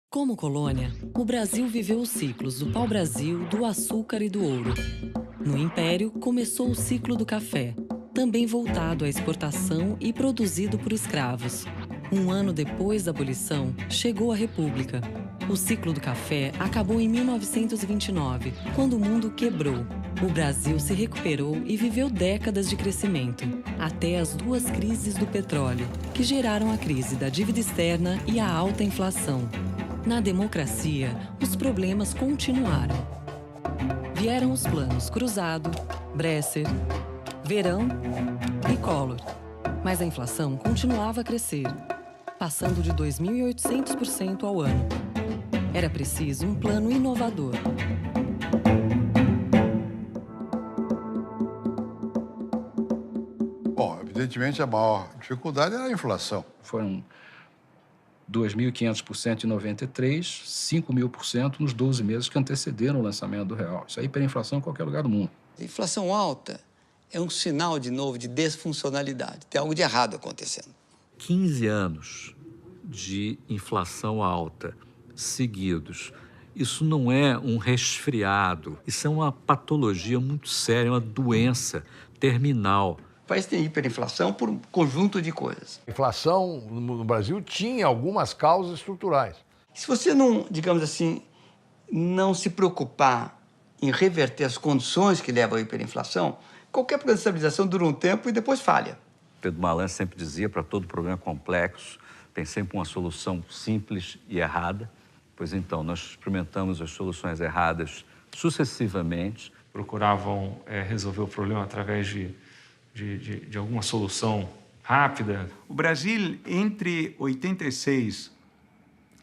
Como colônia, o Brasil viveu os ciclos do pau-brasil, do açúcar e do ouro. No Império, começou o ciclo do café, também voltado à exportação e produzido por escravos. Um ano depois da abolição, chegou a República. O ciclo do café acabou em 1929, quando o mundo quebrou. O Brasil se recuperou e viveu décadas de crescimento, até as duas crises do petróleo, que geraram a crise da dívida externa e a alta inflação. Na democracia, os problemas continuaram. Vieram os planos Cruzado, Bresser, Verão e Collor. Mas a inflação continuava a crescer, passando de 2.800% ao ano. Era preciso um plano inovador. Bom, evidentemente a maior dificuldade era a inflação. Foram 2.500% em 93, 5.000% nos 12 meses que antecederam o lançamento do real. Isso é hiperinflação em qualquer lugar do mundo. A inflação alta é um sinal, de novo, de desfuncionalidade. Tem algo de errado acontecendo. 15 anos de inflação alta seguidos. Isso não é um resfriado, isso é uma patologia muito séria, uma doença terminal. O país tem hiperinflação por um conjunto de coisas. A inflação no Brasil tinha algumas causas estruturais. Se você não, digamos assim, não se preocupar em reverter as condições que levam à hiperinflação, qualquer programa de estabilização dura um tempo e depois falha. Pedro Malan sempre dizia, para todo problema complexo, tem sempre uma solução simples e errada. Pois então, nós experimentamos as soluções erradas sucessivamente. Procuravam resolver o problema através de alguma solução rápida. O Brasil, entre 86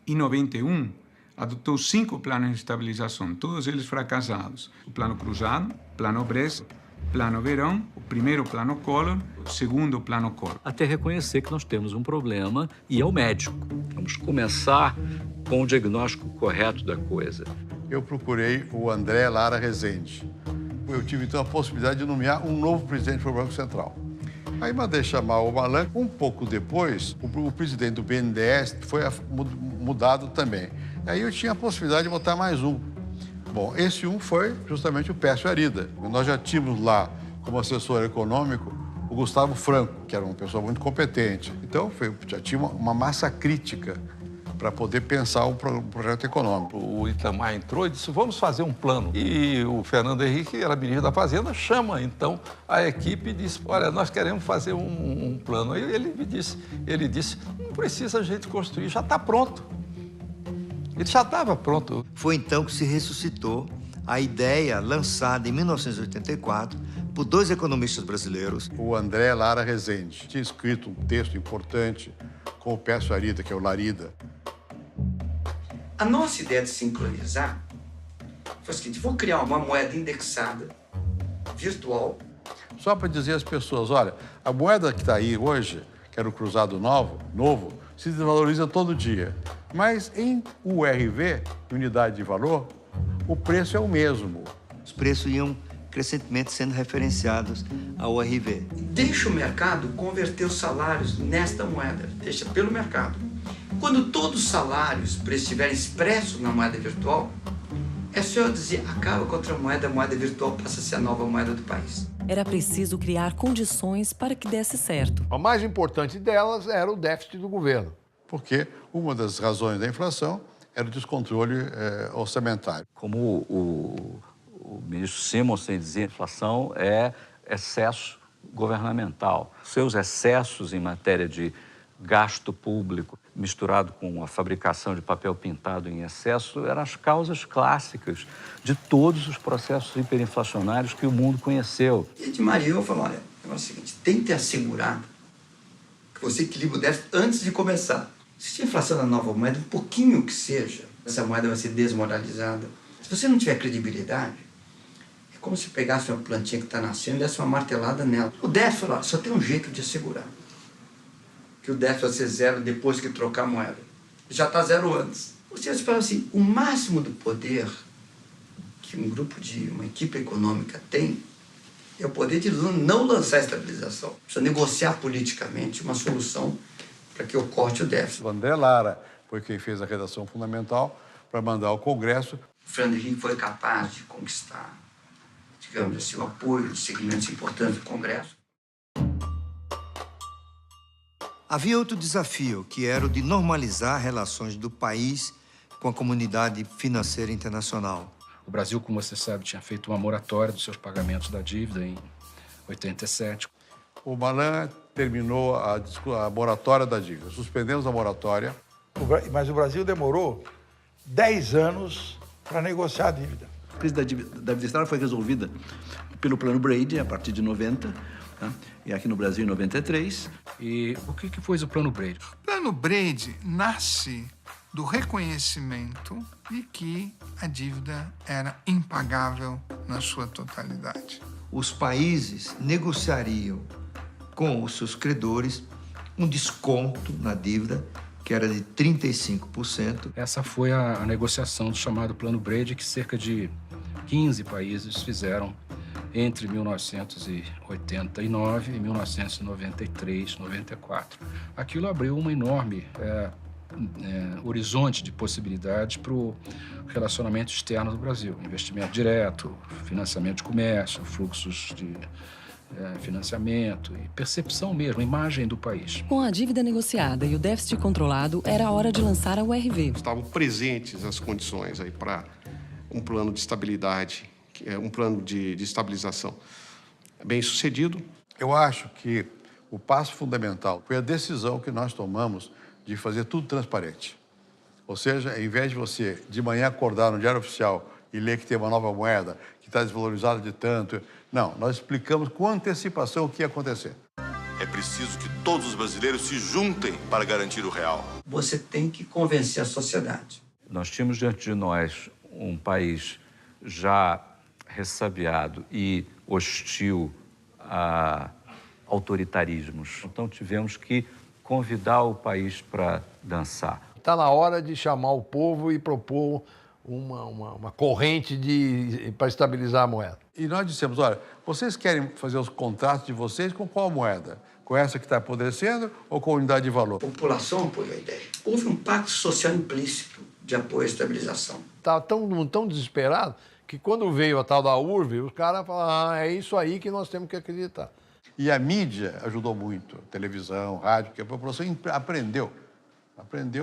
e 91, adotou 5 planos de estabilização, todos eles fracassados. O Plano Cruzado, Plano Bresser, Plano Verão, o primeiro Plano Collor, o segundo Plano Collor. Até reconhecer que nós temos um problema e ir ao médico. Vamos começar com o diagnóstico correto da coisa. Eu procurei o André Lara Rezende. Eu tive, então, a possibilidade de nomear um novo presidente do Banco Central. Aí mandei chamar o Malan. Um pouco depois, o presidente do BNDES foi mudado também. Aí eu tinha a possibilidade de botar mais um. Bom, esse um foi justamente o Pércio Arida. Nós já tínhamos lá, como assessor econômico, o Gustavo Franco, que era uma pessoa muito competente. Então, já tinha uma massa crítica para poder pensar um projeto econômico. O Itamar entrou e disse, vamos fazer um plano. E o Fernando Henrique, era ministro da Fazenda, chama, então, a equipe e disse, olha, nós queremos fazer um plano. Aí ele disse, não precisa a gente construir, já está pronto. Ele já estava pronto. Foi então que se ressuscitou a ideia lançada em 1984 por 2 economistas brasileiros. O André Lara Rezende tinha escrito um texto importante com o Pércio Arida, que é o Larida. A nossa ideia de sincronizar foi o seguinte, vou criar uma moeda indexada, virtual. Só para dizer às pessoas, olha, a moeda que está aí hoje, que era o cruzado novo, se desvaloriza todo dia. Mas em URV, unidade de valor, o preço é o mesmo. Os preços iam crescentemente sendo referenciados ao URV. Deixa o mercado converter os salários nesta moeda, deixa pelo mercado. Quando todos os salários estiverem expressos na moeda virtual, é só eu dizer, acaba com outra moeda, a moeda virtual passa a ser a nova moeda do país. Era preciso criar condições para que desse certo. A mais importante delas era o déficit do governo. Porque uma das razões da inflação era o descontrole orçamentário. Como o ministro Simonsen dizia, a inflação é excesso governamental. Seus excessos em matéria de gasto público, misturado com a fabricação de papel pintado em excesso, eram as causas clássicas de todos os processos hiperinflacionários que o mundo conheceu. E de Maria eu falo, olha, é o seguinte, tente assegurar que você equilibre o déficit antes de começar. Se tiver inflação na nova moeda, um pouquinho que seja, essa moeda vai ser desmoralizada. Se você não tiver credibilidade, É como se pegasse uma plantinha que está nascendo e desse uma martelada nela. O déficit, olha, só tem um jeito de assegurar que o déficit vai ser zero depois que trocar a moeda. Já está zero antes. Você fala assim, o máximo do poder que um grupo de uma equipe econômica tem é o poder de não lançar a estabilização. Precisa negociar politicamente uma solução para que ocorte o déficit. O André Lara foi quem fez a redação fundamental para mandar ao Congresso. O Fernando Henrique foi capaz de conquistar, digamos assim, o apoio de segmentos importantes do Congresso. Havia outro desafio, que era o de normalizar relações do país com a comunidade financeira internacional. O Brasil, como você sabe, tinha feito uma moratória dos seus pagamentos da dívida em 87. O Malan terminou a moratória da dívida. Suspendemos a moratória. Mas o Brasil demorou 10 anos para negociar a dívida. A crise da dívida externa foi resolvida pelo Plano Brady, a partir de 90, tá? E aqui no Brasil em 93. E o que foi o Plano Brady? O Plano Brady nasce do reconhecimento de que a dívida era impagável na sua totalidade. Os países negociariam com os seus credores um desconto na dívida que era de 35%. Essa foi a negociação do chamado Plano Brady, que cerca de 15 países fizeram entre 1989 e 1993, 94. Aquilo abriu uma enorme horizonte de possibilidades para o relacionamento externo do Brasil. Investimento direto, financiamento de comércio, fluxos de financiamento e percepção mesmo, imagem do país. Com a dívida negociada e o déficit controlado, era hora de lançar a URV. Estavam presentes as condições aí para um plano de estabilidade, um plano de estabilização bem sucedido. Eu acho que o passo fundamental foi a decisão que nós tomamos de fazer tudo transparente. Ou seja, ao invés de você, de manhã, acordar no Diário Oficial e ler que tem uma nova moeda, que está desvalorizada de tanto... Não, nós explicamos com antecipação o que ia acontecer. É preciso que todos os brasileiros se juntem para garantir o real. Você tem que convencer a sociedade. Nós tínhamos diante de nós um país já ressabiado e hostil a autoritarismos. Então tivemos que convidar o país para dançar. Está na hora de chamar o povo e propor uma corrente para estabilizar a moeda. E nós dissemos, olha, vocês querem fazer os contratos de vocês com qual moeda? Com essa que está apodrecendo ou com a unidade de valor? A população apoiou a ideia. Houve um pacto social implícito de apoio à estabilização. Estava tão desesperado que quando veio a tal da URV, os caras falaram, é isso aí que nós temos que acreditar. E a mídia ajudou muito, televisão, rádio, porque a população aprendeu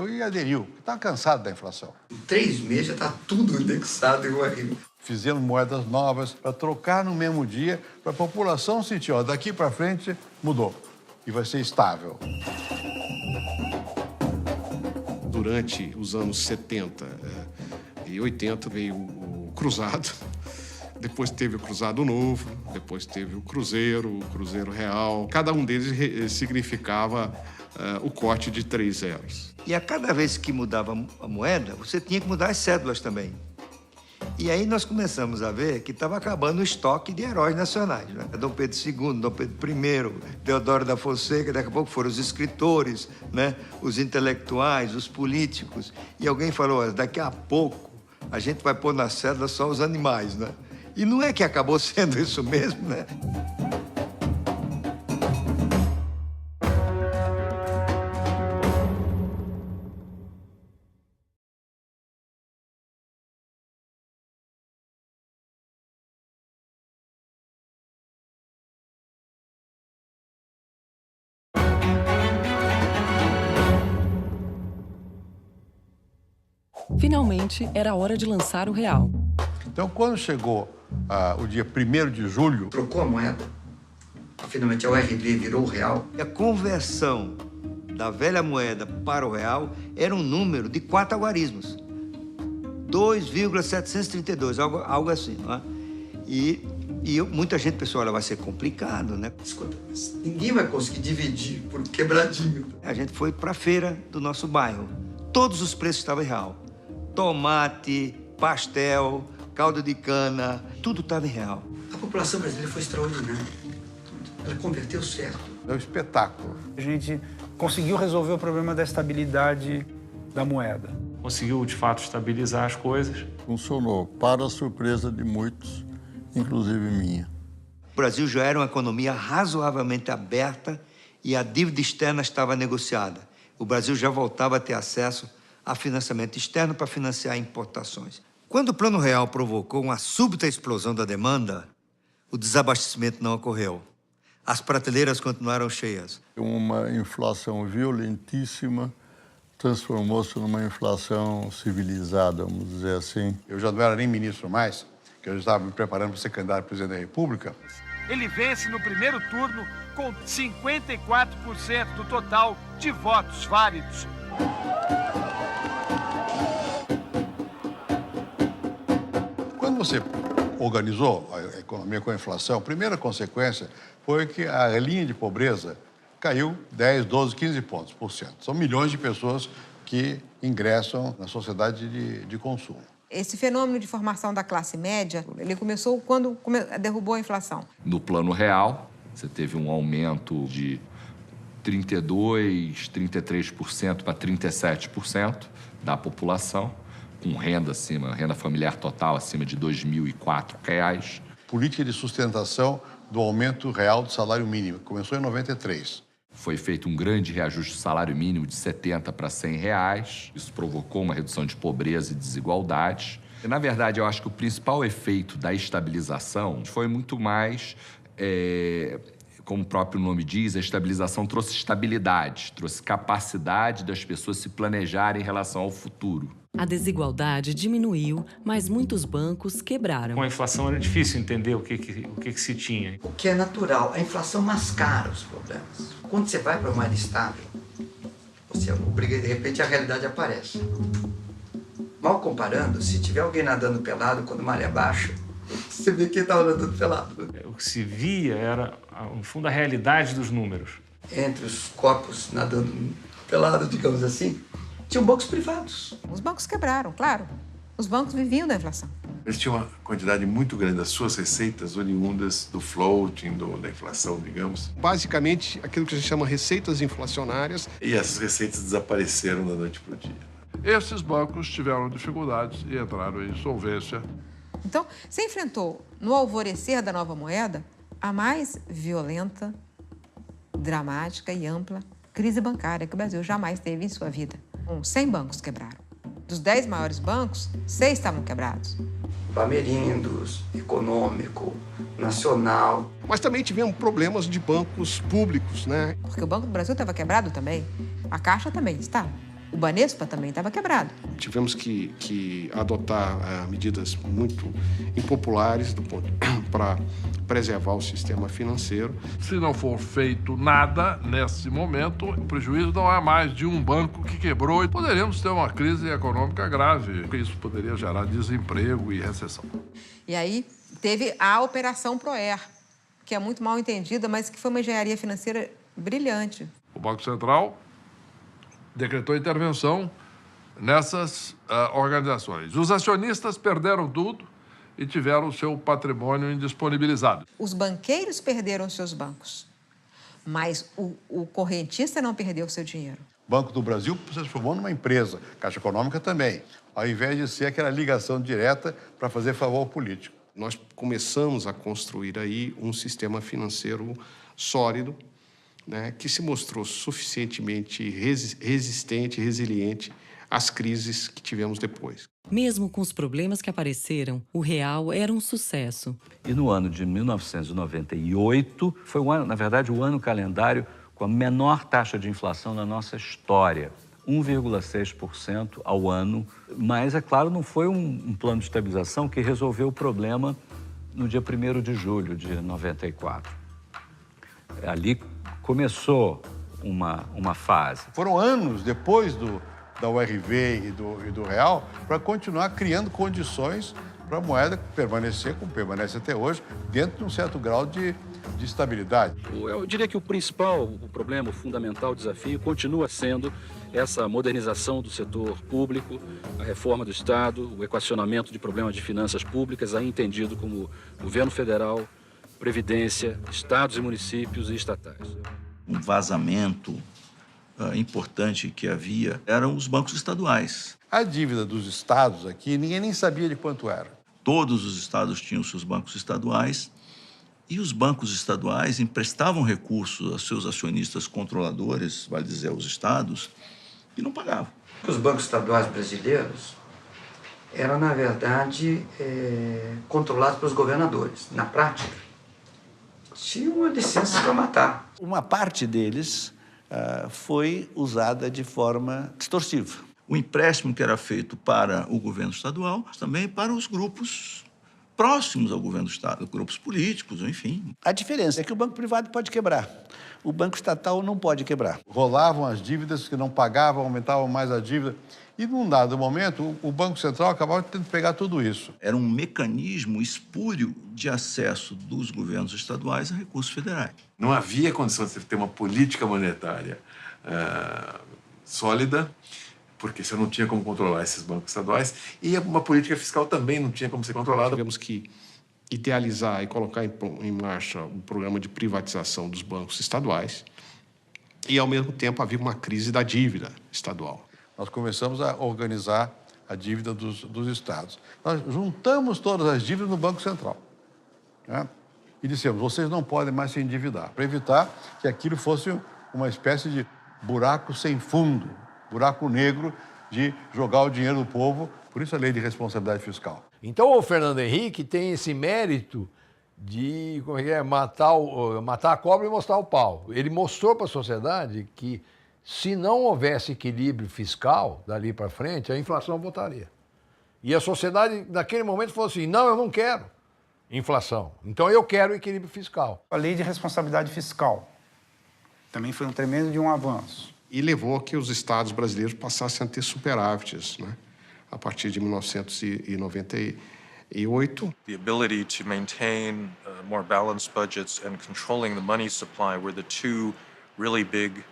e aderiu. Estava cansado da inflação. Em 3 meses já está tudo indexado igual aquilo. Fizemos moedas novas para trocar no mesmo dia, para a população sentir, ó, daqui para frente mudou e vai ser estável. Durante os anos 70 e 80 veio o Cruzado, depois teve o Cruzado Novo, depois teve o Cruzeiro Real. Cada um deles significava o corte de 3 zeros. E a cada vez que mudava a moeda, você tinha que mudar as cédulas também. E aí nós começamos a ver que estava acabando o estoque de heróis nacionais, né? Dom Pedro II, Dom Pedro I, Deodoro da Fonseca, daqui a pouco foram os escritores, né? Os intelectuais, os políticos. E alguém falou, olha, daqui a pouco a gente vai pôr na cédula só os animais, né? E não é que acabou sendo isso mesmo, né? Finalmente, era hora de lançar o real. Então, quando chegou o dia 1º de julho... Trocou a moeda. Finalmente, a URV virou o real. A conversão da velha moeda para o real era um número de 4 algarismos. 2,732, algo assim, não é? E muita gente pensou, olha, vai ser complicado, né? Escuta, ninguém vai conseguir dividir por quebradinho. A gente foi para a feira do nosso bairro. Todos os preços estavam em real. Tomate, pastel, caldo de cana, tudo estava em real. A população brasileira foi extraordinária. Ela converteu certo. É um espetáculo. A gente conseguiu resolver o problema da estabilidade da moeda. Conseguiu, de fato, estabilizar as coisas. Funcionou, para a surpresa de muitos, inclusive minha. O Brasil já era uma economia razoavelmente aberta e a dívida externa estava negociada. O Brasil já voltava a ter acesso a financiamento externo para financiar importações. Quando o Plano Real provocou uma súbita explosão da demanda, o desabastecimento não ocorreu. As prateleiras continuaram cheias. Uma inflação violentíssima transformou-se numa inflação civilizada, vamos dizer assim. Eu já não era nem ministro mais, que eu já estava me preparando para ser candidato a presidente da República. Ele vence no primeiro turno com 54% do total de votos válidos. Quando você organizou a economia com a inflação, a primeira consequência foi que a linha de pobreza caiu 10, 12, 15 pontos por cento. São milhões de pessoas que ingressam na sociedade de consumo. Esse fenômeno de formação da classe média, ele começou quando derrubou a inflação. No Plano Real, você teve um aumento de 32%, 33% para 37% da população, com renda acima, renda familiar total acima de R$ 2.004. Política de sustentação do aumento real do salário mínimo, que começou em 93. Foi feito um grande reajuste do salário mínimo de R$ 70 para R$ 100. Isso provocou uma redução de pobreza e desigualdade. Na verdade, eu acho que o principal efeito da estabilização foi muito mais, como o próprio nome diz, a estabilização trouxe estabilidade, trouxe capacidade das pessoas se planejarem em relação ao futuro. A desigualdade diminuiu, mas muitos bancos quebraram. Com a inflação era difícil entender o que se tinha. O que é natural, a inflação mascara os problemas. Quando você vai para uma moeda estável, você obriga e de repente a realidade aparece. Mal comparando, se tiver alguém nadando pelado quando a maré baixa, você vê quem estava nadando pelado. O que se via era, no fundo, a realidade dos números. Entre os corpos nadando pelados, digamos assim, tinham bancos privados. Os bancos quebraram, claro. Os bancos viviam da inflação. Eles tinham uma quantidade muito grande das suas receitas oriundas do floating, da inflação, digamos. Basicamente, aquilo que a gente chama receitas inflacionárias. E essas receitas desapareceram da noite para o dia. Esses bancos tiveram dificuldades e entraram em insolvência. Então, você enfrentou, no alvorecer da nova moeda, a mais violenta, dramática e ampla crise bancária que o Brasil jamais teve em sua vida. 100 bancos quebraram. Dos 10 maiores bancos, 6 estavam quebrados. Bamerindos, Econômico, Nacional. Mas também tivemos problemas de bancos públicos, né? Porque o Banco do Brasil estava quebrado também. A Caixa também estava. O Banespa também estava quebrado. Tivemos que adotar medidas muito impopulares para preservar o sistema financeiro. Se não for feito nada nesse momento, o prejuízo não é mais de um banco que quebrou e poderíamos ter uma crise econômica grave. Isso poderia gerar desemprego e recessão. E aí teve a Operação Proer, que é muito mal entendida, mas que foi uma engenharia financeira brilhante. O Banco Central decretou intervenção nessas organizações. Os acionistas perderam tudo e tiveram o seu patrimônio indisponibilizado. Os banqueiros perderam seus bancos, mas o correntista não perdeu seu dinheiro. O Banco do Brasil se transformou numa empresa, Caixa Econômica também, ao invés de ser aquela ligação direta para fazer favor político. Nós começamos a construir aí um sistema financeiro sólido, né, que se mostrou suficientemente resistente, resiliente às crises que tivemos depois. Mesmo com os problemas que apareceram, o real era um sucesso. E no ano de 1998, foi, na verdade, o ano calendário com a menor taxa de inflação da nossa história. 1,6% ao ano. Mas, é claro, não foi um plano de estabilização que resolveu o problema no dia 1º de julho de 94. Ali começou uma fase. Foram anos depois da URV e do real para continuar criando condições para a moeda permanecer, como permanece até hoje, dentro de um certo grau de estabilidade. Eu diria que o principal problema, o fundamental desafio, continua sendo essa modernização do setor público, a reforma do Estado, o equacionamento de problemas de finanças públicas, aí entendido como governo federal, Previdência, estados e municípios e estatais. Um vazamento importante que havia eram os bancos estaduais. A dívida dos estados aqui, ninguém nem sabia de quanto era. Todos os estados tinham seus bancos estaduais e os bancos estaduais emprestavam recursos aos seus acionistas controladores, vale dizer, aos estados, e não pagavam. Os bancos estaduais brasileiros eram, na verdade, controlados pelos governadores. Na prática, tinham uma licença para matar. Uma parte deles foi usada de forma distorsiva. O empréstimo que era feito para o governo estadual, também para os grupos próximos ao governo do Estado, grupos políticos, enfim. A diferença é que o banco privado pode quebrar. O banco estatal não pode quebrar. Rolavam as dívidas que não pagavam, aumentavam mais a dívida. E, num dado momento, o Banco Central acabava tendo que pegar tudo isso. Era um mecanismo espúrio de acesso dos governos estaduais a recursos federais. Não havia condição de você ter uma política monetária sólida, porque você não tinha como controlar esses bancos estaduais, e uma política fiscal também não tinha como ser controlada. Tivemos que idealizar e colocar em marcha um programa de privatização dos bancos estaduais e, ao mesmo tempo, havia uma crise da dívida estadual. Nós começamos a organizar a dívida dos estados. Nós juntamos todas as dívidas no Banco Central, né? E dissemos, vocês não podem mais se endividar, para evitar que aquilo fosse uma espécie de buraco sem fundo, buraco negro de jogar o dinheiro do povo, por isso a lei de responsabilidade fiscal. Então o Fernando Henrique tem esse mérito de matar a cobra e mostrar o pau. Ele mostrou para a sociedade que se não houvesse equilíbrio fiscal dali para frente, a inflação voltaria. E a sociedade, naquele momento, falou assim, não, eu não quero inflação, então eu quero equilíbrio fiscal. A lei de responsabilidade fiscal também foi um tremendo de um avanço. E levou a que os estados brasileiros passassem a ter superávites, né? A partir de 1998. The ability to maintain more balanced budgets and controlling the money supply were the two really big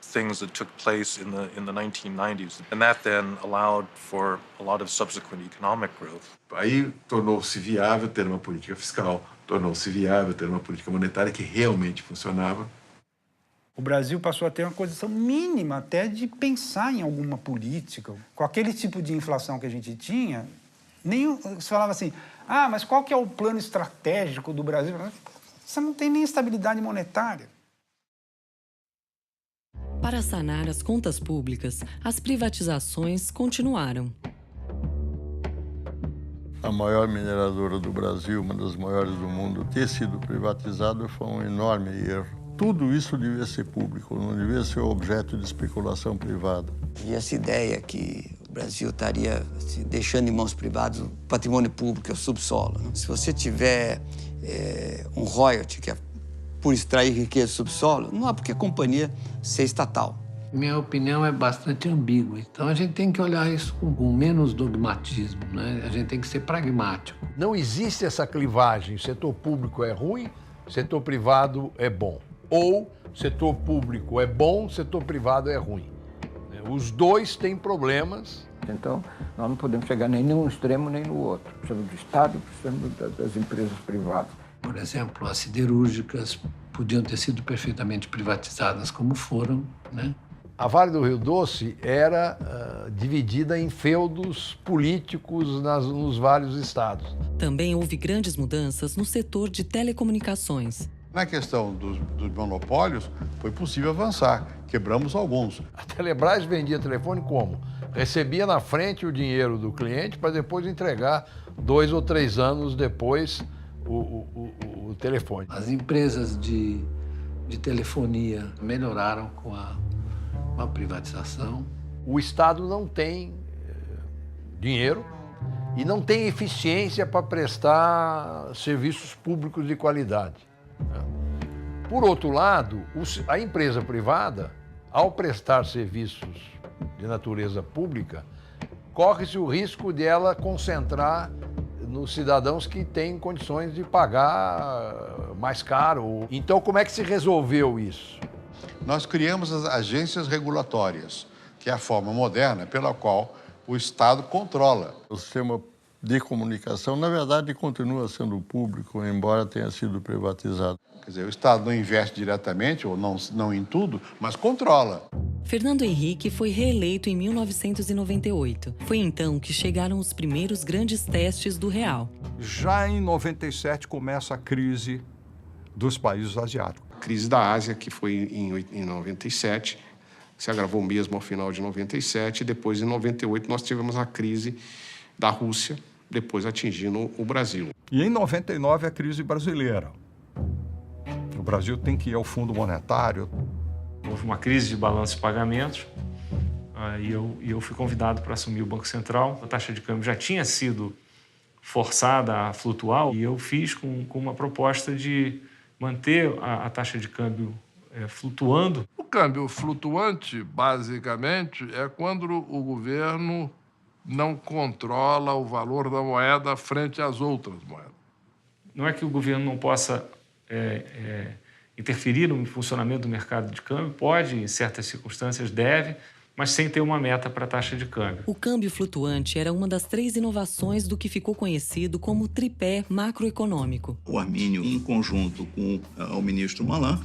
things that took place in the 1990s. And that then allowed for a lot of subsequent economic growth. Aí tornou-se viável ter uma política fiscal, tornou-se viável ter uma política monetária que realmente funcionava. O Brasil passou a ter uma condição mínima até de pensar em alguma política. Com aquele tipo de inflação que a gente tinha, você falava assim, mas qual que é o plano estratégico do Brasil? Você não tem nem estabilidade monetária. Para sanar as contas públicas, as privatizações continuaram. A maior mineradora do Brasil, uma das maiores do mundo, ter sido privatizada foi um enorme erro. Tudo isso devia ser público, não devia ser objeto de especulação privada. E essa ideia que o Brasil estaria deixando em mãos privadas o patrimônio público, é o subsolo. Né? Se você tiver um royalty, que é por extrair riqueza do subsolo, não há por que a companhia ser estatal. Minha opinião é bastante ambígua, então a gente tem que olhar isso com menos dogmatismo, né? A gente tem que ser pragmático. Não existe essa clivagem, setor público é ruim, setor privado é bom. Ou setor público é bom, setor privado é ruim. Os dois têm problemas. Então, nós não podemos chegar nem num extremo nem no outro. Precisamos do Estado, precisamos das empresas privadas. Por exemplo, as siderúrgicas podiam ter sido perfeitamente privatizadas como foram, né? A Vale do Rio Doce era dividida em feudos políticos nos vários estados. Também houve grandes mudanças no setor de telecomunicações. Na questão dos monopólios, foi possível avançar. Quebramos alguns. A Telebrás vendia telefone como? Recebia na frente o dinheiro do cliente para depois entregar 2 ou 3 anos depois o telefone. As empresas de telefonia melhoraram com a privatização. O Estado não tem dinheiro e não tem eficiência para prestar serviços públicos de qualidade. Por outro lado, a empresa privada, ao prestar serviços de natureza pública, corre-se o risco de ela concentrar nos cidadãos que têm condições de pagar mais caro. Então, como é que se resolveu isso? Nós criamos as agências regulatórias, que é a forma moderna pela qual o Estado controla. O sistema de comunicação, na verdade, continua sendo público, embora tenha sido privatizado. Quer dizer, o Estado não investe diretamente, ou não em tudo, mas controla. Fernando Henrique foi reeleito em 1998. Foi então que chegaram os primeiros grandes testes do real. Já em 97 começa a crise dos países asiáticos. A crise da Ásia, que foi em 97, se agravou mesmo ao final de 97, e depois, em 98, nós tivemos a crise da Rússia, depois atingindo o Brasil. E em 99, a crise brasileira. O Brasil tem que ir ao Fundo Monetário. Houve uma crise de balanço de pagamentos e eu fui convidado para assumir o Banco Central. A taxa de câmbio já tinha sido forçada a flutuar e eu fiz com uma proposta de manter a taxa de câmbio flutuando. O câmbio flutuante, basicamente, é quando o governo não controla o valor da moeda frente às outras moedas. Não é que o governo não possa interferir no funcionamento do mercado de câmbio, pode, em certas circunstâncias, deve, mas sem ter uma meta para a taxa de câmbio. O câmbio flutuante era uma das 3 inovações do que ficou conhecido como tripé macroeconômico. O Armínio, em conjunto com o ministro Malan,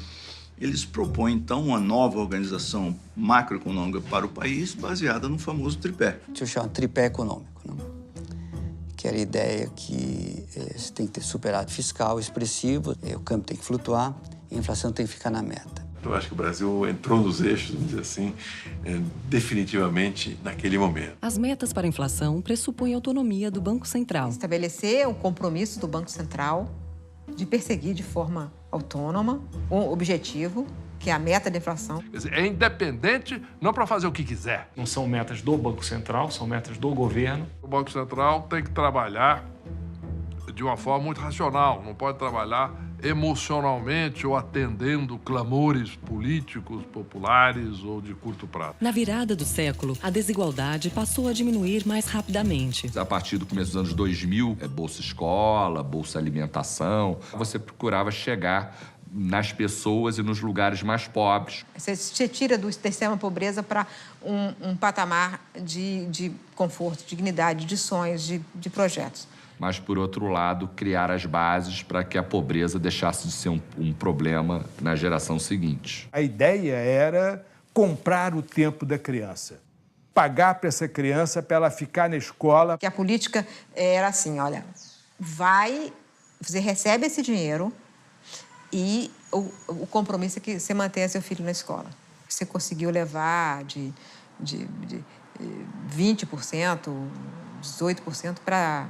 eles propõem, então, uma nova organização macroeconômica para o país, baseada no famoso tripé. Isso chama tripé econômico, né? Que era a ideia que você tem que ter superávit fiscal expressivo, o câmbio tem que flutuar e a inflação tem que ficar na meta. Eu acho que o Brasil entrou nos eixos, vamos dizer assim, definitivamente naquele momento. As metas para a inflação pressupõem a autonomia do Banco Central. Estabelecer o compromisso do Banco Central de perseguir de forma autônoma um objetivo, que é a meta da inflação. Quer dizer, é independente, não para fazer o que quiser. Não são metas do Banco Central, são metas do governo. O Banco Central tem que trabalhar de uma forma muito racional, não pode trabalhar emocionalmente ou atendendo clamores políticos, populares ou de curto prazo. Na virada do século, a desigualdade passou a diminuir mais rapidamente. A partir do começo dos anos 2000, Bolsa Escola, Bolsa Alimentação, você procurava chegar nas pessoas e nos lugares mais pobres. Você tira da extrema pobreza para um patamar de conforto, de dignidade, de sonhos, de projetos. Mas, por outro lado, criar as bases para que a pobreza deixasse de ser um problema na geração seguinte. A ideia era comprar o tempo da criança, pagar para essa criança para ela ficar na escola. Que a política era assim, olha, você recebe esse dinheiro e o compromisso é que você mantenha seu filho na escola. Você conseguiu levar de 20%, 18% para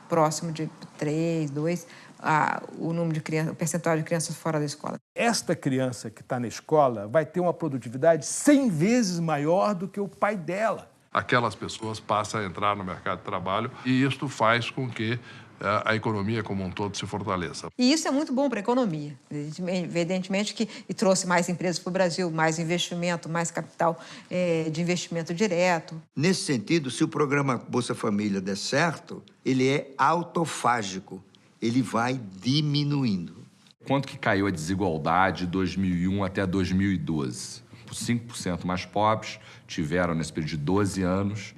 próximo de 3, 2, o número de crianças, o percentual de crianças fora da escola. Esta criança que está na escola vai ter uma produtividade 100 vezes maior do que o pai dela. Aquelas pessoas passam a entrar no mercado de trabalho e isto faz com que a economia como um todo se fortaleça. E isso é muito bom para a economia. Evidentemente que trouxe mais empresas para o Brasil, mais investimento, mais capital de investimento direto. Nesse sentido, se o programa Bolsa Família der certo, ele é autofágico, ele vai diminuindo. Quanto que caiu a desigualdade de 2001 até 2012? Os 5% mais pobres tiveram, nesse período de 12 anos,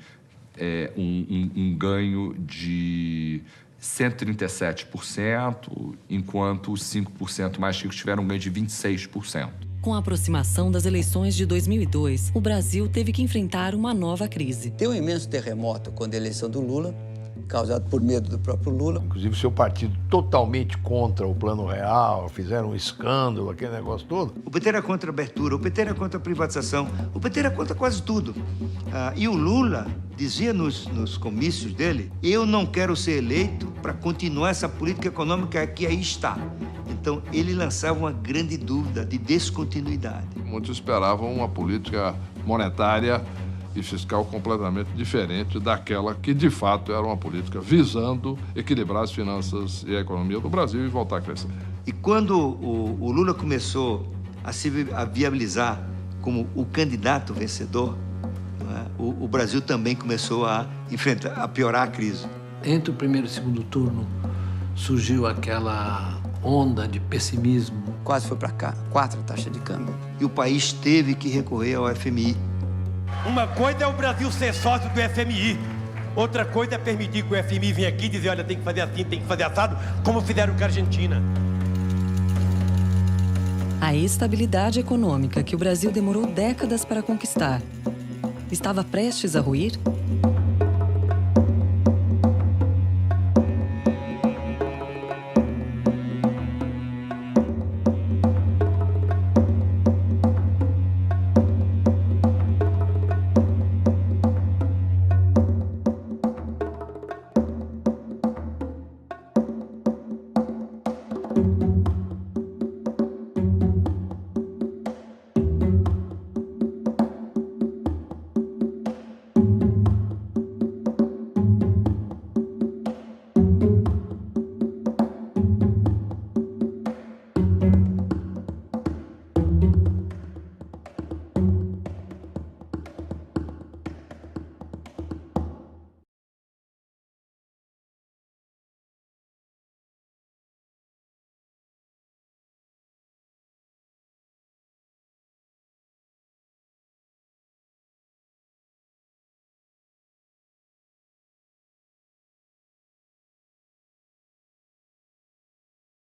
um ganho de 137%, enquanto os 5% mais ricos tiveram um ganho de 26%. Com a aproximação das eleições de 2002, o Brasil teve que enfrentar uma nova crise. Tem um imenso terremoto quando a eleição do Lula, causado por medo do próprio Lula. Inclusive, seu partido totalmente contra o Plano Real, fizeram um escândalo, aquele negócio todo. O PT era contra a abertura, o PT era contra a privatização, o PT era contra quase tudo. E o Lula dizia nos comícios dele, eu não quero ser eleito para continuar essa política econômica que aí está. Então, ele lançava uma grande dúvida de descontinuidade. Muitos esperavam uma política monetária e fiscal completamente diferente daquela que, de fato, era uma política visando equilibrar as finanças e a economia do Brasil e voltar a crescer. E quando o Lula começou a se viabilizar como o candidato vencedor, o Brasil também começou a piorar a crise. Entre o primeiro e o segundo turno, surgiu aquela onda de pessimismo. Quase foi para cá, 4 taxas de câmbio. E o país teve que recorrer ao FMI. Uma coisa é o Brasil ser sócio do FMI. Outra coisa é permitir que o FMI venha aqui e dizer, olha, tem que fazer assim, tem que fazer assado, como fizeram com a Argentina. A estabilidade econômica que o Brasil demorou décadas para conquistar estava prestes a ruir?